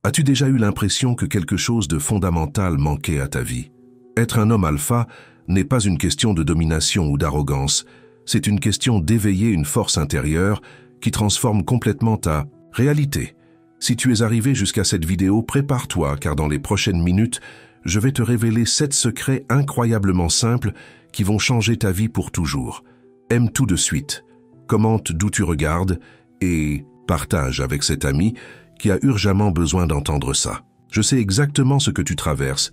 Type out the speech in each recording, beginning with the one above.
As-tu déjà eu l'impression que quelque chose de fondamental manquait à ta vie? Être un homme alpha n'est pas une question de domination ou d'arrogance, c'est une question d'éveiller une force intérieure qui transforme complètement ta réalité. Si tu es arrivé jusqu'à cette vidéo, prépare-toi car dans les prochaines minutes, je vais te révéler 7 secrets incroyablement simples qui vont changer ta vie pour toujours. Aime tout de suite, commente d'où tu regardes et partage avec cet ami qui a urgemment besoin d'entendre ça. Je sais exactement ce que tu traverses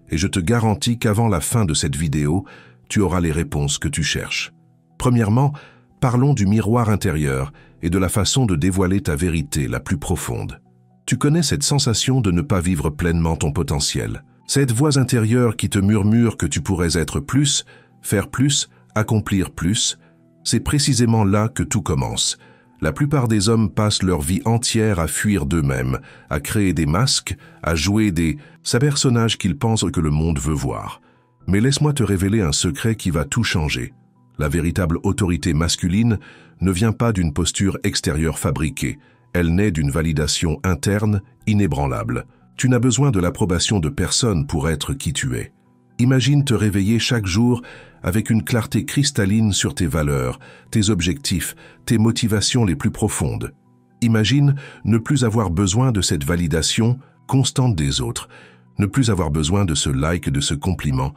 et je te garantis qu'avant la fin de cette vidéo, tu auras les réponses que tu cherches. Premièrement, parlons du miroir intérieur et de la façon de dévoiler ta vérité la plus profonde. Tu connais cette sensation de ne pas vivre pleinement ton potentiel. Cette voix intérieure qui te murmure que tu pourrais être plus, faire plus, accomplir plus, c'est précisément là que tout commence. La plupart des hommes passent leur vie entière à fuir d'eux-mêmes, à créer des masques, à jouer ces personnages qu'ils pensent que le monde veut voir. Mais laisse-moi te révéler un secret qui va tout changer. La véritable autorité masculine ne vient pas d'une posture extérieure fabriquée, elle naît d'une validation interne inébranlable. Tu n'as besoin de l'approbation de personne pour être qui tu es. Imagine te réveiller chaque jour avec une clarté cristalline sur tes valeurs, tes objectifs, tes motivations les plus profondes. Imagine ne plus avoir besoin de cette validation constante des autres, ne plus avoir besoin de ce like, de ce compliment,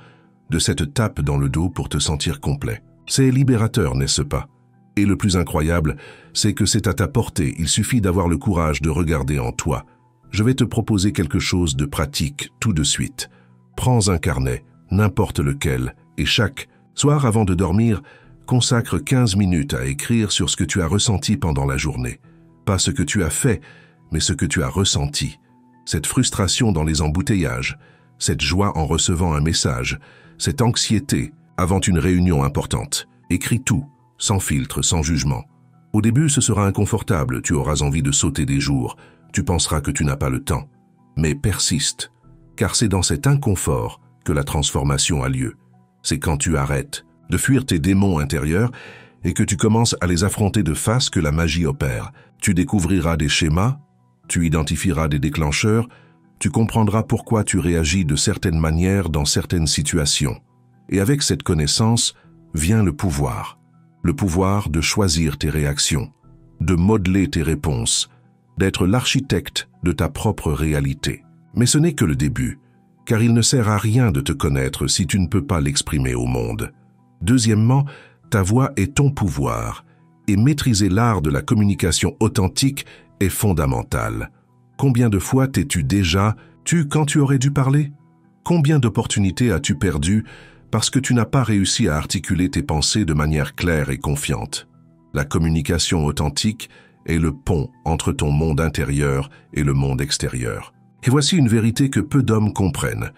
de cette tape dans le dos pour te sentir complet. C'est libérateur, n'est-ce pas? Et le plus incroyable, c'est que c'est à ta portée, il suffit d'avoir le courage de regarder en toi. Je vais te proposer quelque chose de pratique tout de suite. Prends un carnet, n'importe lequel, et chaque soir avant de dormir, consacre 15 minutes à écrire sur ce que tu as ressenti pendant la journée. Pas ce que tu as fait, mais ce que tu as ressenti. Cette frustration dans les embouteillages, cette joie en recevant un message, cette anxiété avant une réunion importante. Écris tout, sans filtre, sans jugement. Au début, ce sera inconfortable, tu auras envie de sauter des jours, tu penseras que tu n'as pas le temps. Mais persiste, car c'est dans cet inconfort que la transformation a lieu. C'est quand tu arrêtes de fuir tes démons intérieurs et que tu commences à les affronter de face que la magie opère. Tu découvriras des schémas, tu identifieras des déclencheurs, tu comprendras pourquoi tu réagis de certaines manières dans certaines situations. Et avec cette connaissance vient le pouvoir de choisir tes réactions, de modeler tes réponses, d'être l'architecte de ta propre réalité. Mais ce n'est que le début, car il ne sert à rien de te connaître si tu ne peux pas l'exprimer au monde. Deuxièmement, ta voix est ton pouvoir, et maîtriser l'art de la communication authentique est fondamental. Combien de fois t'es-tu déjà tu quand tu aurais dû parler? Combien d'opportunités as-tu perdues parce que tu n'as pas réussi à articuler tes pensées de manière claire et confiante? La communication authentique est le pont entre ton monde intérieur et le monde extérieur. Et voici une vérité que peu d'hommes comprennent.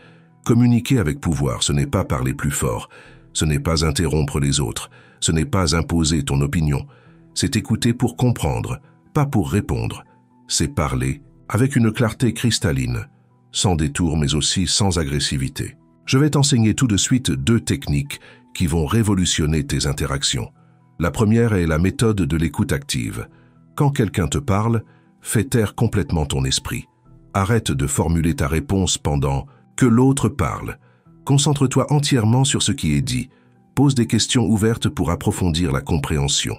Communiquer avec pouvoir, ce n'est pas parler plus fort, ce n'est pas interrompre les autres, ce n'est pas imposer ton opinion. C'est écouter pour comprendre, pas pour répondre. C'est parler avec une clarté cristalline, sans détour mais aussi sans agressivité. Je vais t'enseigner tout de suite 2 techniques qui vont révolutionner tes interactions. La première est la méthode de l'écoute active. Quand quelqu'un te parle, fais taire complètement ton esprit. Arrête de formuler ta réponse pendant que l'autre parle. Concentre-toi entièrement sur ce qui est dit. Pose des questions ouvertes pour approfondir la compréhension.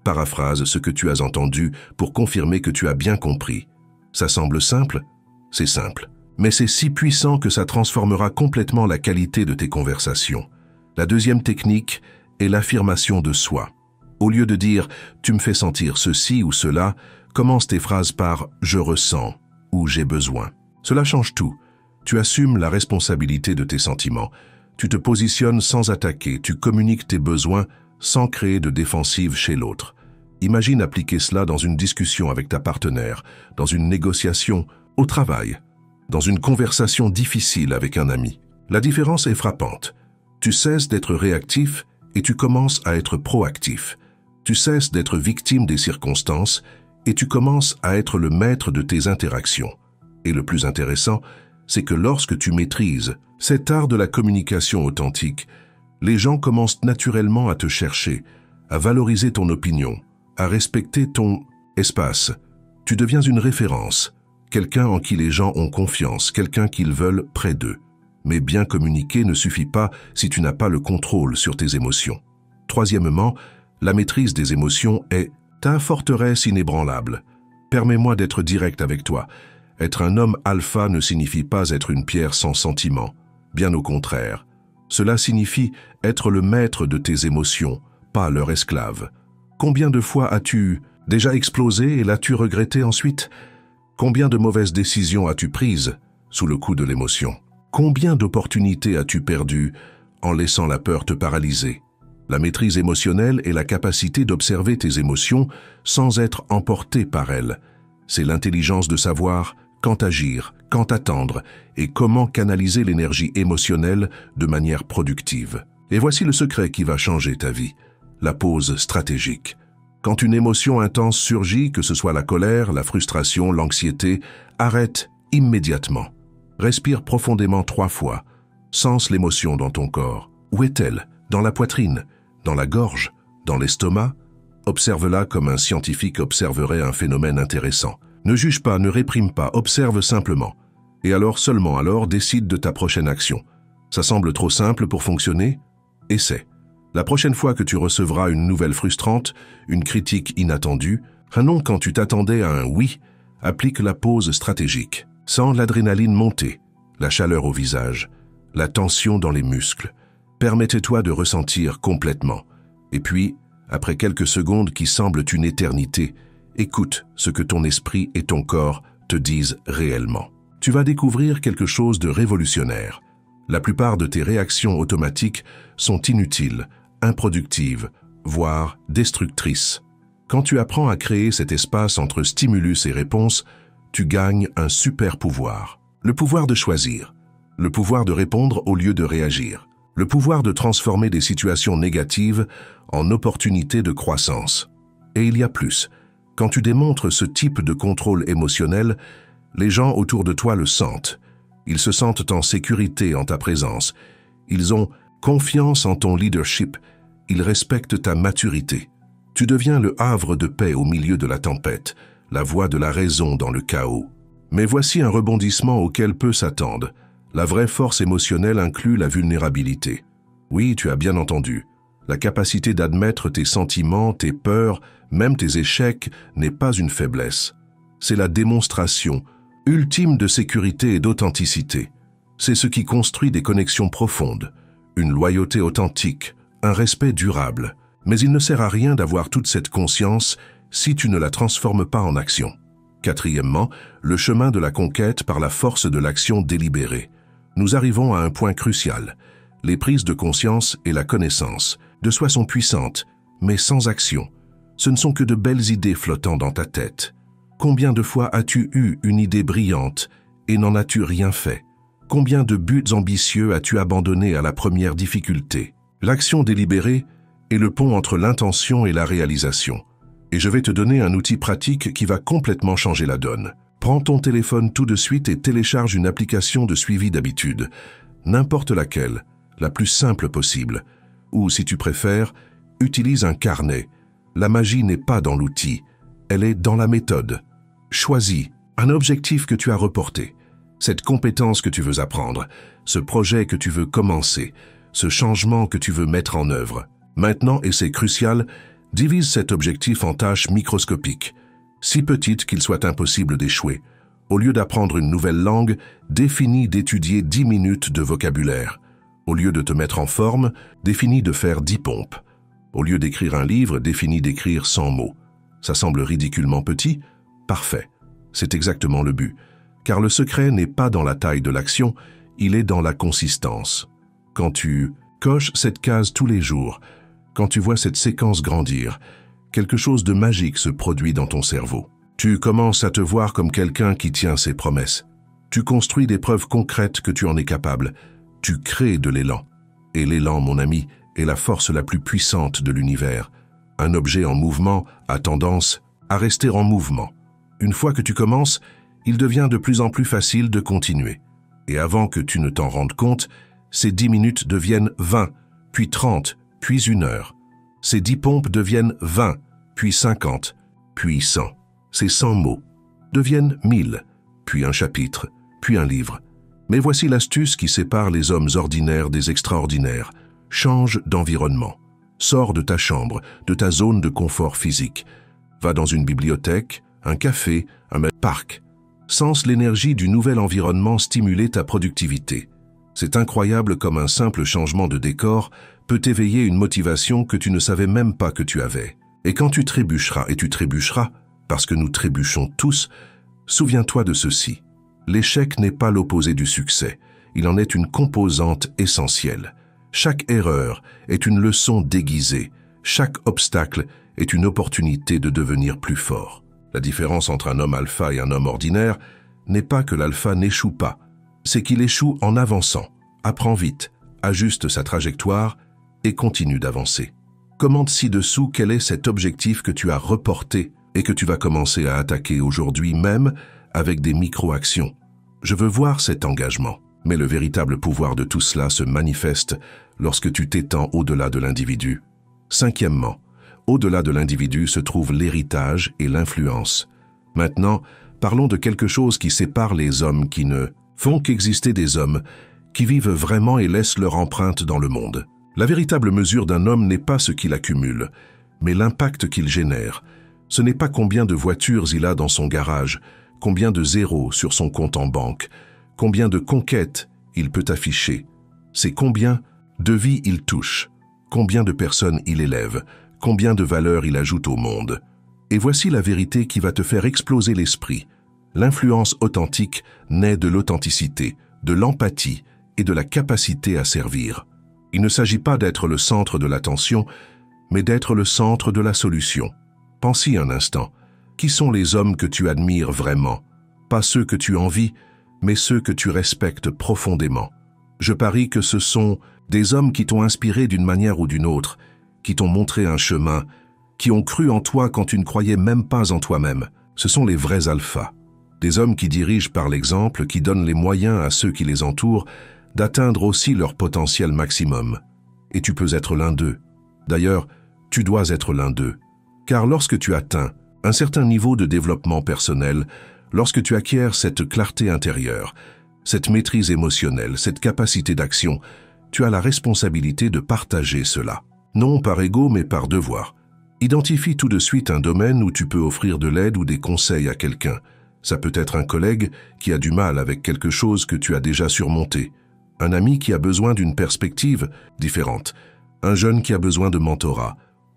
Paraphrase ce que tu as entendu pour confirmer que tu as bien compris. Ça semble simple? C'est simple. Mais c'est si puissant que ça transformera complètement la qualité de tes conversations. La deuxième technique est l'affirmation de soi. Au lieu de dire « tu me fais sentir ceci ou cela », commence tes phrases par « je ressens » ou « j'ai besoin ». Cela change tout. Tu assumes la responsabilité de tes sentiments. Tu te positionnes sans attaquer, tu communiques tes besoins sans créer de défensive chez l'autre. Imagine appliquer cela dans une discussion avec ta partenaire, dans une négociation, au travail, dans une conversation difficile avec un ami. La différence est frappante. Tu cesses d'être réactif et tu commences à être proactif. Tu cesses d'être victime des circonstances et tu commences à être le maître de tes interactions. Et le plus intéressant, c'est que lorsque tu maîtrises cet art de la communication authentique, les gens commencent naturellement à te chercher, à valoriser ton opinion, à respecter ton espace. Tu deviens une référence, quelqu'un en qui les gens ont confiance, quelqu'un qu'ils veulent près d'eux. Mais bien communiquer ne suffit pas si tu n'as pas le contrôle sur tes émotions. Troisièmement, la maîtrise des émotions est ta forteresse inébranlable. Permets-moi d'être direct avec toi. Être un homme alpha ne signifie pas être une pierre sans sentiment. Bien au contraire. Cela signifie être le maître de tes émotions, pas leur esclave. Combien de fois as-tu déjà explosé et l'as-tu regretté ensuite? Combien de mauvaises décisions as-tu prises sous le coup de l'émotion? Combien d'opportunités as-tu perdues en laissant la peur te paralyser? La maîtrise émotionnelle est la capacité d'observer tes émotions sans être emporté par elles. C'est l'intelligence de savoir quand agir, quand attendre et comment canaliser l'énergie émotionnelle de manière productive. Et voici le secret qui va changer ta vie, la pause stratégique. Quand une émotion intense surgit, que ce soit la colère, la frustration, l'anxiété, arrête immédiatement. Respire profondément 3 fois. Sens l'émotion dans ton corps. Où est-elle? Dans la poitrine? Dans la gorge? Dans l'estomac? Observe-la comme un scientifique observerait un phénomène intéressant. Ne juge pas, ne réprime pas, observe simplement. Et alors, seulement alors, décide de ta prochaine action. Ça semble trop simple pour fonctionner? Essaie. La prochaine fois que tu recevras une nouvelle frustrante, une critique inattendue, un non quand tu t'attendais à un oui, applique la pause stratégique. Sens l'adrénaline monter, la chaleur au visage, la tension dans les muscles. Permettez-toi de ressentir complètement. Et puis, après quelques secondes qui semblent une éternité, écoute ce que ton esprit et ton corps te disent réellement. Tu vas découvrir quelque chose de révolutionnaire. La plupart de tes réactions automatiques sont inutiles, improductives, voire destructrices. Quand tu apprends à créer cet espace entre stimulus et réponse, tu gagnes un super pouvoir. Le pouvoir de choisir, le pouvoir de répondre au lieu de réagir, le pouvoir de transformer des situations négatives en opportunités de croissance. Et il y a plus. Quand tu démontres ce type de contrôle émotionnel, les gens autour de toi le sentent. Ils se sentent en sécurité en ta présence. Ils ont confiance en ton leadership. Ils respectent ta maturité. Tu deviens le havre de paix au milieu de la tempête, la voix de la raison dans le chaos. Mais voici un rebondissement auquel peu s'attendent. La vraie force émotionnelle inclut la vulnérabilité. Oui, tu as bien entendu. La capacité d'admettre tes sentiments, tes peurs, même tes échecs, n'est pas une faiblesse. C'est la démonstration ultime de sécurité et d'authenticité. C'est ce qui construit des connexions profondes, une loyauté authentique, un respect durable. Mais il ne sert à rien d'avoir toute cette conscience si tu ne la transformes pas en action. Quatrièmement, le chemin de la conquête par la force de l'action délibérée. Nous arrivons à un point crucial. Les prises de conscience et la connaissance de soi sont puissantes, mais sans action. Ce ne sont que de belles idées flottant dans ta tête. Combien de fois as-tu eu une idée brillante et n'en as-tu rien fait? Combien de buts ambitieux as-tu abandonnés à la première difficulté? L'action délibérée est le pont entre l'intention et la réalisation. Et je vais te donner un outil pratique qui va complètement changer la donne. Prends ton téléphone tout de suite et télécharge une application de suivi d'habitude, n'importe laquelle, la plus simple possible. Ou, si tu préfères, utilise un carnet. La magie n'est pas dans l'outil, elle est dans la méthode. Choisis un objectif que tu as reporté, cette compétence que tu veux apprendre, ce projet que tu veux commencer, ce changement que tu veux mettre en œuvre. Maintenant, et c'est crucial, divise cet objectif en tâches microscopiques, si petites qu'il soit impossible d'échouer. Au lieu d'apprendre une nouvelle langue, définis d'étudier 10 minutes de vocabulaire. Au lieu de te mettre en forme, définis de faire 10 pompes. Au lieu d'écrire un livre, définis d'écrire 100 mots. Ça semble ridiculement petit? Parfait. C'est exactement le but. Car le secret n'est pas dans la taille de l'action, il est dans la consistance. Quand tu coches cette case tous les jours, quand tu vois cette séquence grandir, quelque chose de magique se produit dans ton cerveau. Tu commences à te voir comme quelqu'un qui tient ses promesses. Tu construis des preuves concrètes que tu en es capable. Tu crées de l'élan. Et l'élan, mon ami, est la force la plus puissante de l'univers. Un objet en mouvement a tendance à rester en mouvement. Une fois que tu commences, il devient de plus en plus facile de continuer. Et avant que tu ne t'en rendes compte, ces 10 minutes deviennent 20, puis 30, puis 1 heure. Ces 10 pompes deviennent 20, puis 50, puis 100. Ces 100 mots deviennent 1000, puis un chapitre, puis un livre. Mais voici l'astuce qui sépare les hommes ordinaires des extraordinaires. Change d'environnement. Sors de ta chambre, de ta zone de confort physique. Va dans une bibliothèque, un café, un parc. Sens l'énergie du nouvel environnement stimuler ta productivité. C'est incroyable comme un simple changement de décor peut éveiller une motivation que tu ne savais même pas que tu avais. Et quand tu trébucheras, et tu trébucheras, parce que nous trébuchons tous, souviens-toi de ceci. L'échec n'est pas l'opposé du succès, il en est une composante essentielle. Chaque erreur est une leçon déguisée, chaque obstacle est une opportunité de devenir plus fort. La différence entre un homme alpha et un homme ordinaire n'est pas que l'alpha n'échoue pas, c'est qu'il échoue en avançant, apprend vite, ajuste sa trajectoire et continue d'avancer. Commente ci-dessous quel est cet objectif que tu as reporté et que tu vas commencer à attaquer aujourd'hui même avec des micro-actions. Je veux voir cet engagement. Mais le véritable pouvoir de tout cela se manifeste lorsque tu t'étends au-delà de l'individu. Cinquièmement, au-delà de l'individu se trouve l'héritage et l'influence. Maintenant, parlons de quelque chose qui sépare les hommes qui ne font qu'exister des hommes, qui vivent vraiment et laissent leur empreinte dans le monde. La véritable mesure d'un homme n'est pas ce qu'il accumule, mais l'impact qu'il génère. Ce n'est pas combien de voitures il a dans son garage, combien de zéros sur son compte en banque, combien de conquêtes il peut afficher. C'est combien de vies il touche, combien de personnes il élève, combien de valeurs il ajoute au monde. Et voici la vérité qui va te faire exploser l'esprit. L'influence authentique naît de l'authenticité, de l'empathie et de la capacité à servir. Il ne s'agit pas d'être le centre de l'attention, mais d'être le centre de la solution. Pense-y un instant. Qui sont les hommes que tu admires vraiment? Pas ceux que tu envies, mais ceux que tu respectes profondément. Je parie que ce sont des hommes qui t'ont inspiré d'une manière ou d'une autre, qui t'ont montré un chemin, qui ont cru en toi quand tu ne croyais même pas en toi-même. Ce sont les vrais alphas. Des hommes qui dirigent par l'exemple, qui donnent les moyens à ceux qui les entourent d'atteindre aussi leur potentiel maximum. Et tu peux être l'un d'eux. D'ailleurs, tu dois être l'un d'eux. Car lorsque tu atteins un certain niveau de développement personnel, lorsque tu acquiers cette clarté intérieure, cette maîtrise émotionnelle, cette capacité d'action, tu as la responsabilité de partager cela. Non par ego, mais par devoir. Identifie tout de suite un domaine où tu peux offrir de l'aide ou des conseils à quelqu'un. Ça peut être un collègue qui a du mal avec quelque chose que tu as déjà surmonté, un ami qui a besoin d'une perspective différente, un jeune qui a besoin de mentorat,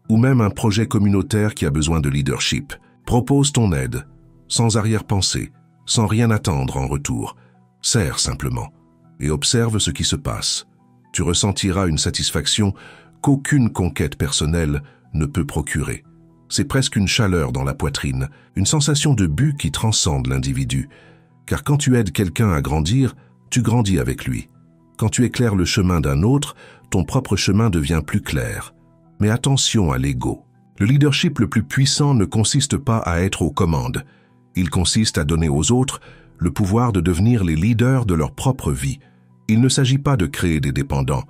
ou même un projet communautaire qui a besoin de leadership. Propose ton aide, sans arrière-pensée, sans rien attendre en retour. Sers simplement et observe ce qui se passe. Tu ressentiras une satisfaction qu'aucune conquête personnelle ne peut procurer. C'est presque une chaleur dans la poitrine, une sensation de but qui transcende l'individu. Car quand tu aides quelqu'un à grandir, tu grandis avec lui. Quand tu éclaires le chemin d'un autre, ton propre chemin devient plus clair. Mais attention à l'ego. Le leadership le plus puissant ne consiste pas à être aux commandes. Il consiste à donner aux autres le pouvoir de devenir les leaders de leur propre vie. Il ne s'agit pas de créer des dépendants,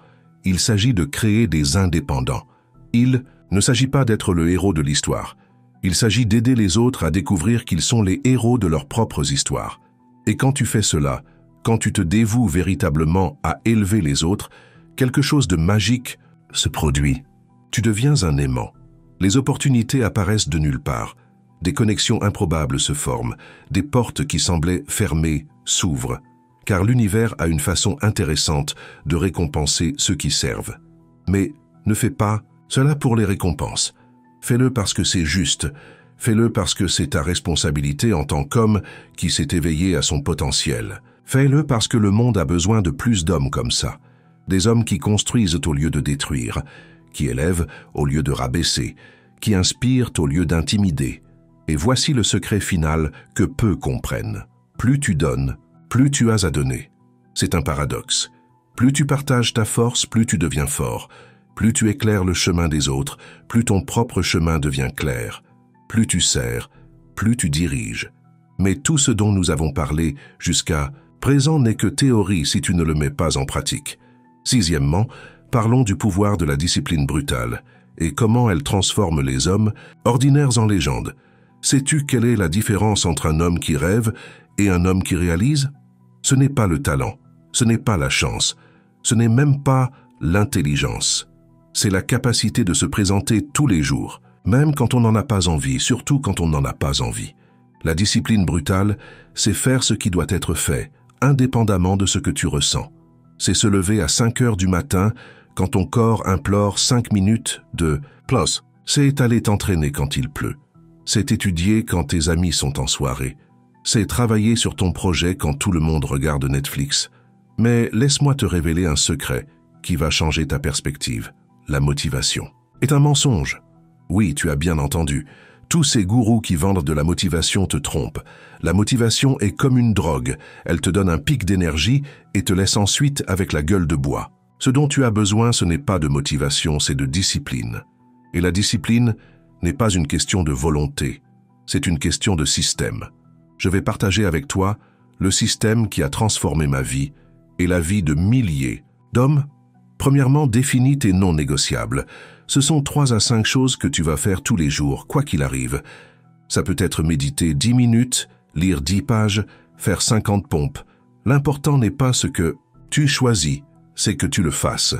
il s'agit de créer des indépendants. Il ne s'agit pas d'être le héros de l'histoire. Il s'agit d'aider les autres à découvrir qu'ils sont les héros de leurs propres histoires. Et quand tu fais cela, quand tu te dévoues véritablement à élever les autres, quelque chose de magique se produit. Tu deviens un aimant. Les opportunités apparaissent de nulle part. Des connexions improbables se forment. Des portes qui semblaient fermées s'ouvrent. Car l'univers a une façon intéressante de récompenser ceux qui servent. Mais ne fais pas cela pour les récompenses. Fais-le parce que c'est juste. Fais-le parce que c'est ta responsabilité en tant qu'homme qui s'est éveillé à son potentiel. Fais-le parce que le monde a besoin de plus d'hommes comme ça. Des hommes qui construisent au lieu de détruire, qui élèvent au lieu de rabaisser, qui inspirent au lieu d'intimider. Et voici le secret final que peu comprennent. Plus tu donnes, plus tu as à donner. C'est un paradoxe. Plus tu partages ta force, plus tu deviens fort. Plus tu éclaires le chemin des autres, plus ton propre chemin devient clair. Plus tu sers, plus tu diriges. Mais tout ce dont nous avons parlé jusqu'à présent n'est que théorie si tu ne le mets pas en pratique. Sixièmement, parlons du pouvoir de la discipline brutale et comment elle transforme les hommes ordinaires en légendes. Sais-tu quelle est la différence entre un homme qui rêve Et un homme qui réalise? Ce n'est pas le talent, ce n'est pas la chance, ce n'est même pas l'intelligence. C'est la capacité de se présenter tous les jours, même quand on n'en a pas envie, surtout quand on n'en a pas envie. La discipline brutale, c'est faire ce qui doit être fait, indépendamment de ce que tu ressens. C'est se lever à 5 heures du matin quand ton corps implore 5 minutes de « plus ». C'est aller t'entraîner quand il pleut. C'est étudier quand tes amis sont en soirée. C'est travailler sur ton projet quand tout le monde regarde Netflix. Mais laisse-moi te révéler un secret qui va changer ta perspective. La motivation est un mensonge. Oui, tu as bien entendu. Tous ces gourous qui vendent de la motivation te trompent. La motivation est comme une drogue. Elle te donne un pic d'énergie et te laisse ensuite avec la gueule de bois. Ce dont tu as besoin, ce n'est pas de motivation, c'est de discipline. Et la discipline n'est pas une question de volonté, c'est une question de système. Je vais partager avec toi le système qui a transformé ma vie et la vie de milliers d'hommes. Premièrement, définis tes non négociables. Ce sont 3 à 5 choses que tu vas faire tous les jours, quoi qu'il arrive. Ça peut être méditer 10 minutes, lire 10 pages, faire 50 pompes. L'important n'est pas ce que tu choisis, c'est que tu le fasses.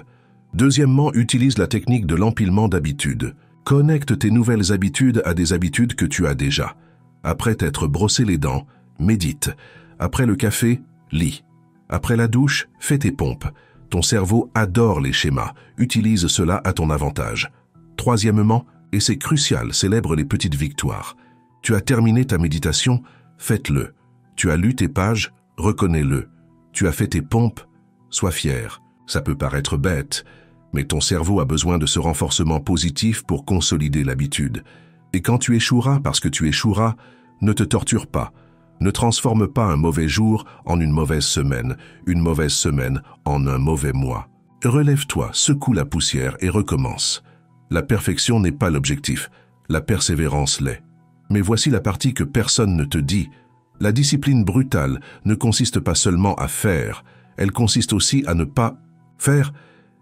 Deuxièmement, utilise la technique de l'empilement d'habitudes. Connecte tes nouvelles habitudes à des habitudes que tu as déjà. Après t'être brossé les dents, médite. Après le café, lis. Après la douche, fais tes pompes. Ton cerveau adore les schémas. Utilise cela à ton avantage. Troisièmement, et c'est crucial, célèbre les petites victoires. Tu as terminé ta méditation, faites-le. Tu as lu tes pages, reconnais-le. Tu as fait tes pompes, sois fier. Ça peut paraître bête, mais ton cerveau a besoin de ce renforcement positif pour consolider l'habitude. Et quand tu échoueras parce que tu échoueras, ne te torture pas. Ne transforme pas un mauvais jour en une mauvaise semaine en un mauvais mois. Relève-toi, secoue la poussière et recommence. La perfection n'est pas l'objectif, la persévérance l'est. Mais voici la partie que personne ne te dit. La discipline brutale ne consiste pas seulement à faire, elle consiste aussi à ne pas faire.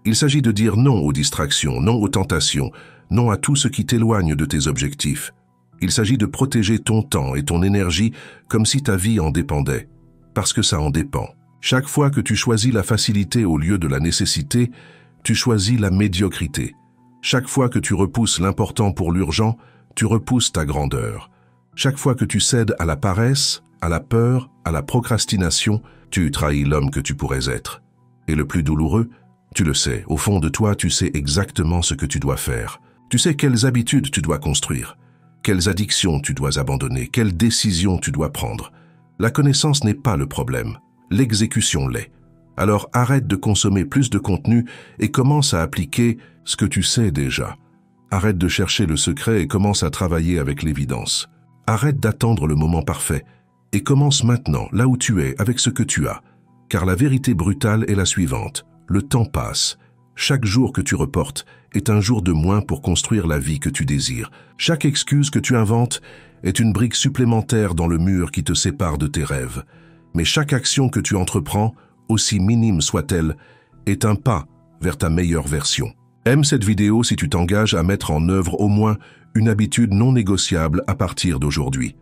Il s'agit de dire non aux distractions, non aux tentations, non à tout ce qui t'éloigne de tes objectifs. Il s'agit de protéger ton temps et ton énergie comme si ta vie en dépendait, parce que ça en dépend. Chaque fois que tu choisis la facilité au lieu de la nécessité, tu choisis la médiocrité. Chaque fois que tu repousses l'important pour l'urgent, tu repousses ta grandeur. Chaque fois que tu cèdes à la paresse, à la peur, à la procrastination, tu trahis l'homme que tu pourrais être. Et le plus douloureux, tu le sais, au fond de toi, tu sais exactement ce que tu dois faire. Tu sais quelles habitudes tu dois construire, quelles addictions tu dois abandonner, quelles décisions tu dois prendre. La connaissance n'est pas le problème, l'exécution l'est. Alors arrête de consommer plus de contenu et commence à appliquer ce que tu sais déjà. Arrête de chercher le secret et commence à travailler avec l'évidence. Arrête d'attendre le moment parfait et commence maintenant, là où tu es, avec ce que tu as. Car la vérité brutale est la suivante. Le temps passe. Chaque jour que tu reportes est un jour de moins pour construire la vie que tu désires. Chaque excuse que tu inventes est une brique supplémentaire dans le mur qui te sépare de tes rêves. Mais chaque action que tu entreprends, aussi minime soit-elle, est un pas vers ta meilleure version. Aime cette vidéo si tu t'engages à mettre en œuvre au moins une habitude non négociable à partir d'aujourd'hui.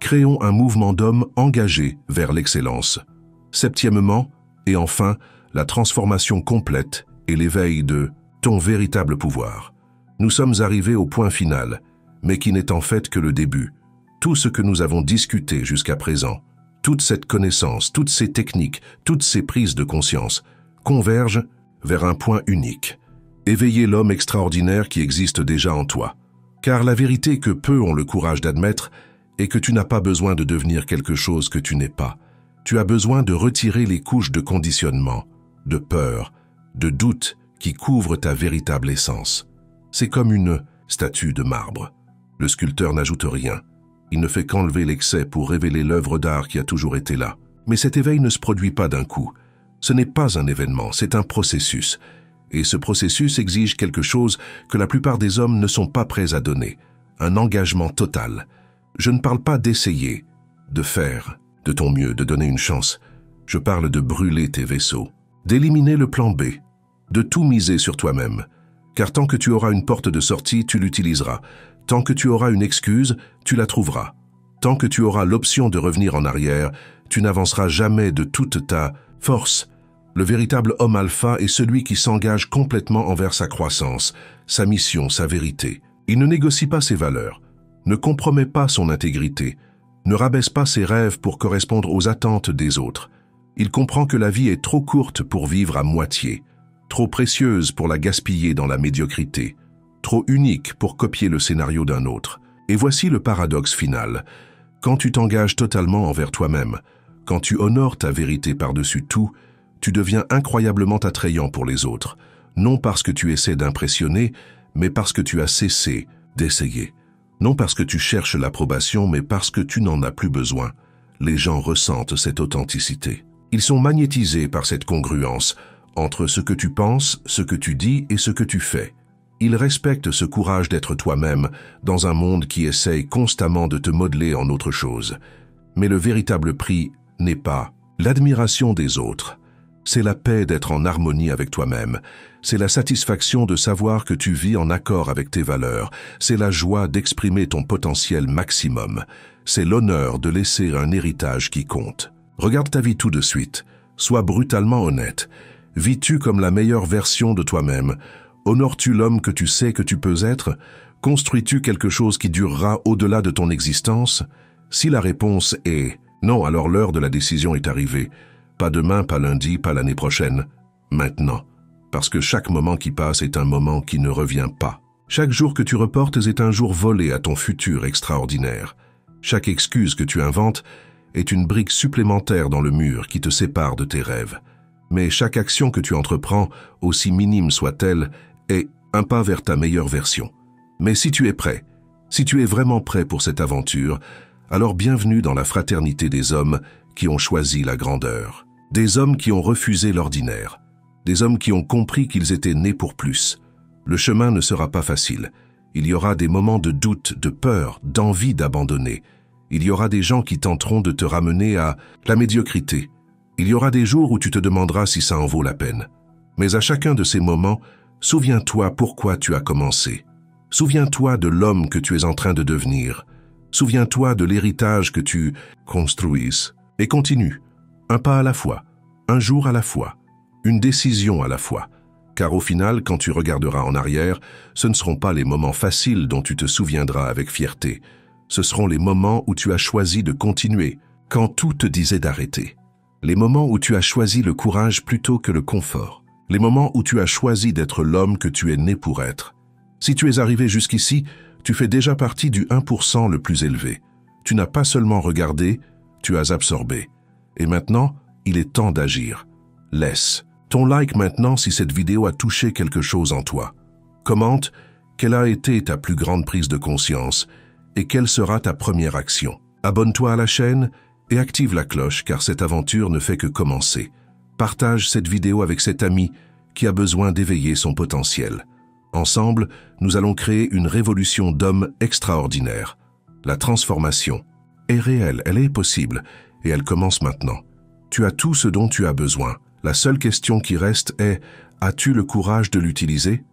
Créons un mouvement d'hommes engagés vers l'excellence. Septièmement, et enfin, la transformation complète et l'éveil de ton véritable pouvoir. Nous sommes arrivés au point final, mais qui n'est en fait que le début. Tout ce que nous avons discuté jusqu'à présent, toute cette connaissance, toutes ces techniques, toutes ces prises de conscience, convergent vers un point unique. Éveiller l'homme extraordinaire qui existe déjà en toi. Car la vérité que peu ont le courage d'admettre est que tu n'as pas besoin de devenir quelque chose que tu n'es pas. Tu as besoin de retirer les couches de conditionnement, de peur, de doute qui couvrent ta véritable essence. C'est comme une statue de marbre. Le sculpteur n'ajoute rien. Il ne fait qu'enlever l'excès pour révéler l'œuvre d'art qui a toujours été là. Mais cet éveil ne se produit pas d'un coup. Ce n'est pas un événement, c'est un processus. Et ce processus exige quelque chose que la plupart des hommes ne sont pas prêts à donner. Un engagement total. Je ne parle pas d'essayer, de faire, de ton mieux, de donner une chance. Je parle de brûler tes vaisseaux, d'éliminer le plan B, de tout miser sur toi-même. Car tant que tu auras une porte de sortie, tu l'utiliseras. Tant que tu auras une excuse, tu la trouveras. Tant que tu auras l'option de revenir en arrière, tu n'avanceras jamais de toute ta force. Le véritable homme alpha est celui qui s'engage complètement envers sa croissance, sa mission, sa vérité. Il ne négocie pas ses valeurs, ne compromet pas son intégrité, ne rabaisse pas ses rêves pour correspondre aux attentes des autres. Il comprend que la vie est trop courte pour vivre à moitié, trop précieuse pour la gaspiller dans la médiocrité, trop unique pour copier le scénario d'un autre. Et voici le paradoxe final. Quand tu t'engages totalement envers toi-même, quand tu honores ta vérité par-dessus tout, tu deviens incroyablement attrayant pour les autres, non parce que tu essaies d'impressionner, mais parce que tu as cessé d'essayer. Non parce que tu cherches l'approbation, mais parce que tu n'en as plus besoin. Les gens ressentent cette authenticité. Ils sont magnétisés par cette congruence entre ce que tu penses, ce que tu dis et ce que tu fais. Ils respectent ce courage d'être toi-même dans un monde qui essaye constamment de te modeler en autre chose. Mais le véritable prix n'est pas l'admiration des autres. C'est la paix d'être en harmonie avec toi-même. C'est la satisfaction de savoir que tu vis en accord avec tes valeurs. C'est la joie d'exprimer ton potentiel maximum. C'est l'honneur de laisser un héritage qui compte. Regarde ta vie tout de suite. Sois brutalement honnête. Vis-tu comme la meilleure version de toi-même? Honores-tu l'homme que tu sais que tu peux être? Construis-tu quelque chose qui durera au-delà de ton existence? Si la réponse est non, alors l'heure de la décision est arrivée. Pas demain, pas lundi, pas l'année prochaine. Maintenant. Parce que chaque moment qui passe est un moment qui ne revient pas. Chaque jour que tu reportes est un jour volé à ton futur extraordinaire. Chaque excuse que tu inventes est une brique supplémentaire dans le mur qui te sépare de tes rêves. Mais chaque action que tu entreprends, aussi minime soit-elle, est un pas vers ta meilleure version. Mais si tu es prêt, si tu es vraiment prêt pour cette aventure, alors bienvenue dans la fraternité des hommes qui ont choisi la grandeur. Des hommes qui ont refusé l'ordinaire. Des hommes qui ont compris qu'ils étaient nés pour plus. Le chemin ne sera pas facile. Il y aura des moments de doute, de peur, d'envie d'abandonner. Il y aura des gens qui tenteront de te ramener à la médiocrité. Il y aura des jours où tu te demanderas si ça en vaut la peine. Mais à chacun de ces moments, souviens-toi pourquoi tu as commencé. Souviens-toi de l'homme que tu es en train de devenir. Souviens-toi de l'héritage que tu construises. Et continue, un pas à la fois, un jour à la fois, une décision à la fois. Car au final, quand tu regarderas en arrière, ce ne seront pas les moments faciles dont tu te souviendras avec fierté. Ce seront les moments où tu as choisi de continuer, quand tout te disait d'arrêter. Les moments où tu as choisi le courage plutôt que le confort. Les moments où tu as choisi d'être l'homme que tu es né pour être. Si tu es arrivé jusqu'ici, tu fais déjà partie du 1% le plus élevé. Tu n'as pas seulement regardé, tu as absorbé. Et maintenant, il est temps d'agir. Laisse ton like maintenant si cette vidéo a touché quelque chose en toi. Commente quelle a été ta plus grande prise de conscience et quelle sera ta première action. Abonne-toi à la chaîne et active la cloche car cette aventure ne fait que commencer. Partage cette vidéo avec cet ami qui a besoin d'éveiller son potentiel. Ensemble, nous allons créer une révolution d'hommes extraordinaire. La transformation est réelle, elle est possible, et elle commence maintenant. Tu as tout ce dont tu as besoin. La seule question qui reste est, as-tu le courage de l'utiliser?